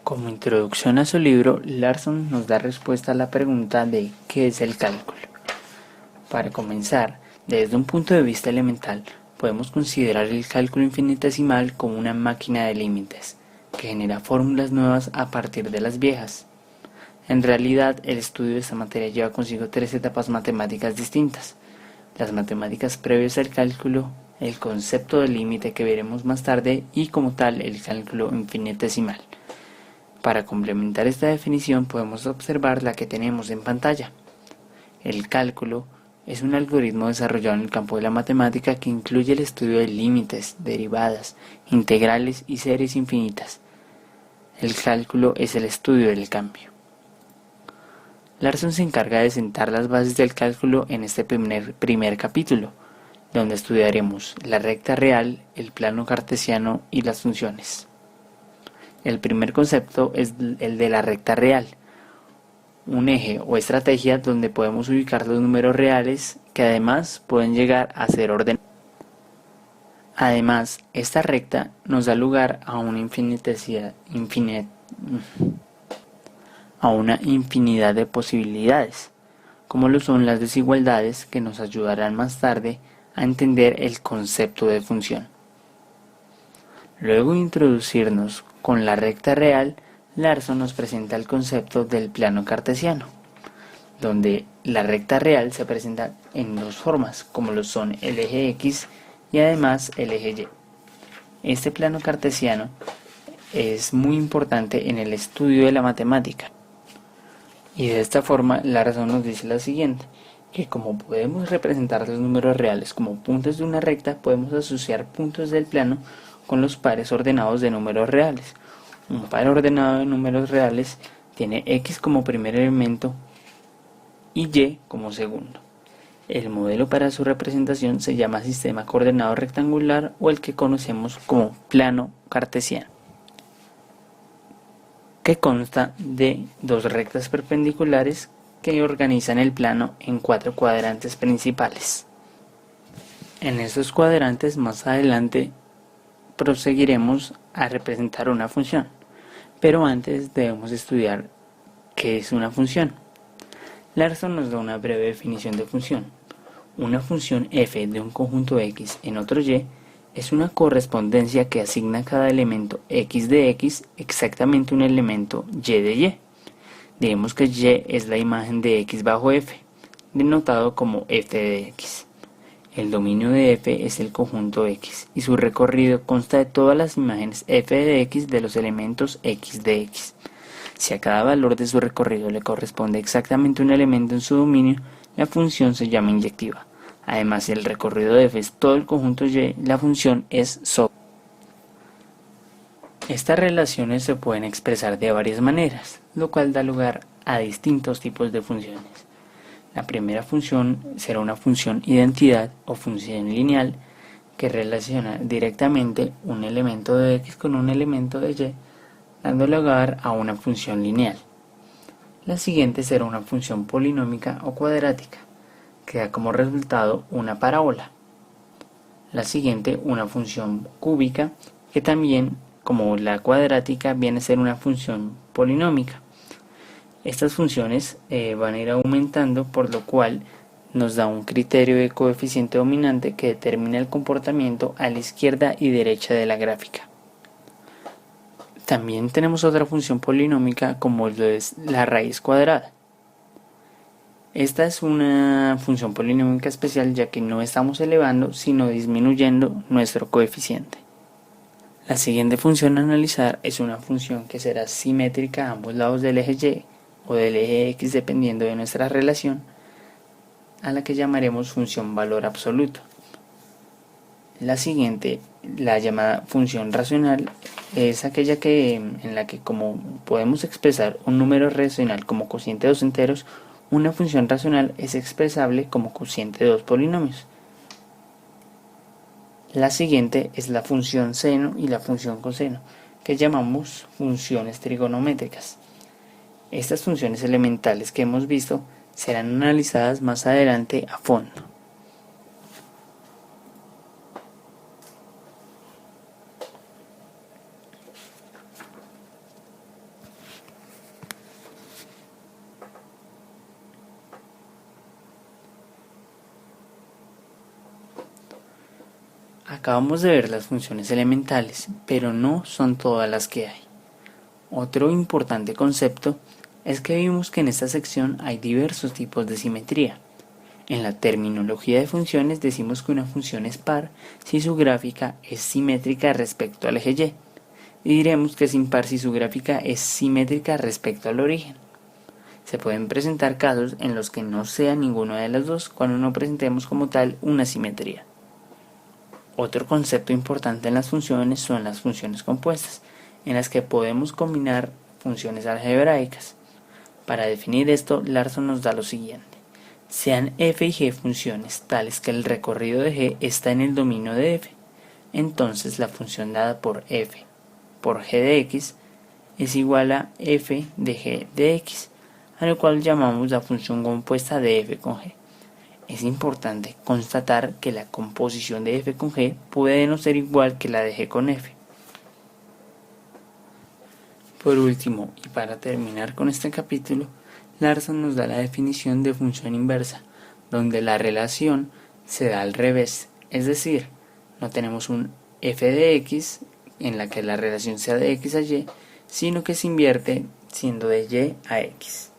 Como introducción a su libro, Larson nos da respuesta a la pregunta de ¿qué es el cálculo? Para comenzar, desde un punto de vista elemental, podemos considerar el cálculo infinitesimal como una máquina de límites, que genera fórmulas nuevas a partir de las viejas. En realidad, el estudio de esta materia lleva consigo tres etapas matemáticas distintas: las matemáticas previas al cálculo, el concepto del límite que veremos más tarde y como tal el cálculo infinitesimal. Para complementar esta definición podemos observar la que tenemos en pantalla. El cálculo es un algoritmo desarrollado en el campo de la matemática que incluye el estudio de límites, derivadas, integrales y series infinitas. El cálculo es el estudio del cambio. Larson se encarga de sentar las bases del cálculo en este primer capítulo, donde estudiaremos la recta real, el plano cartesiano y las funciones. El primer concepto es el de la recta real, un eje o estrategia donde podemos ubicar los números reales que además pueden llegar a ser ordenados. Además, esta recta nos da lugar a una infinidad de posibilidades, como lo son las desigualdades que nos ayudarán más tarde a entender el concepto de función. Luego de introducirnos con la recta real, Larson nos presenta el concepto del plano cartesiano, donde la recta real se presenta en dos formas, como lo son el eje X y además el eje Y. Este plano cartesiano es muy importante en el estudio de la matemática. Y de esta forma, Larson nos dice lo siguiente, que como podemos representar los números reales como puntos de una recta, podemos asociar puntos del plano con los pares ordenados de números reales. Un par ordenado de números reales tiene X como primer elemento y Y como segundo. El modelo para su representación se llama sistema coordenado rectangular o el que conocemos como plano cartesiano, que consta de dos rectas perpendiculares que organizan el plano en cuatro cuadrantes principales. En estos cuadrantes más adelante proseguiremos a representar una función, pero antes debemos estudiar qué es una función. Larson nos da una breve definición de función. Una función f de un conjunto X en otro Y es una correspondencia que asigna a cada elemento X de X exactamente un elemento Y de Y. Diremos que Y es la imagen de X bajo F, denotado como f de X. El dominio de f es el conjunto X, y su recorrido consta de todas las imágenes f de X de los elementos X de X. Si a cada valor de su recorrido le corresponde exactamente un elemento en su dominio, la función se llama inyectiva. Además, si el recorrido de f es todo el conjunto Y, la función es sobre. Estas relaciones se pueden expresar de varias maneras, lo cual da lugar a distintos tipos de funciones. La primera función será una función identidad o función lineal que relaciona directamente un elemento de X con un elemento de Y, dando lugar a una función lineal. La siguiente será una función polinómica o cuadrática, que da como resultado una parábola. La siguiente, una función cúbica, que también, como la cuadrática, viene a ser una función polinómica. Estas funciones van a ir aumentando, por lo cual nos da un criterio de coeficiente dominante que determina el comportamiento a la izquierda y derecha de la gráfica. También tenemos otra función polinómica como lo es la raíz cuadrada. Esta es una función polinómica especial ya que no estamos elevando sino disminuyendo nuestro coeficiente. La siguiente función a analizar es una función que será simétrica a ambos lados del eje Y o del eje X dependiendo de nuestra relación, a la que llamaremos función valor absoluto. La siguiente, la llamada función racional, es aquella en la que, como podemos expresar un número racional como cociente de dos enteros, una función racional es expresable como cociente de dos polinomios. La siguiente es la función seno y la función coseno, que llamamos funciones trigonométricas. Estas funciones elementales que hemos visto serán analizadas más adelante a fondo. Acabamos de ver las funciones elementales, pero no son todas las que hay. Otro importante concepto es que vimos que en esta sección hay diversos tipos de simetría. En la terminología de funciones decimos que una función es par si su gráfica es simétrica respecto al eje Y, y diremos que es impar si su gráfica es simétrica respecto al origen. Se pueden presentar casos en los que no sea ninguna de las dos cuando no presentemos como tal una simetría. Otro concepto importante en las funciones son las funciones compuestas, en las que podemos combinar funciones algebraicas. Para definir esto, Larson nos da lo siguiente. Sean f y g funciones tales que el recorrido de g está en el dominio de f, entonces la función dada por f por g de x es igual a f de g de x, a lo cual llamamos la función compuesta de f con g. Es importante constatar que la composición de f con g puede no ser igual que la de g con f. Por último, y para terminar con este capítulo, Larson nos da la definición de función inversa, donde la relación se da al revés, es decir, no tenemos un f de x en la que la relación sea de x a y, sino que se invierte siendo de y a x.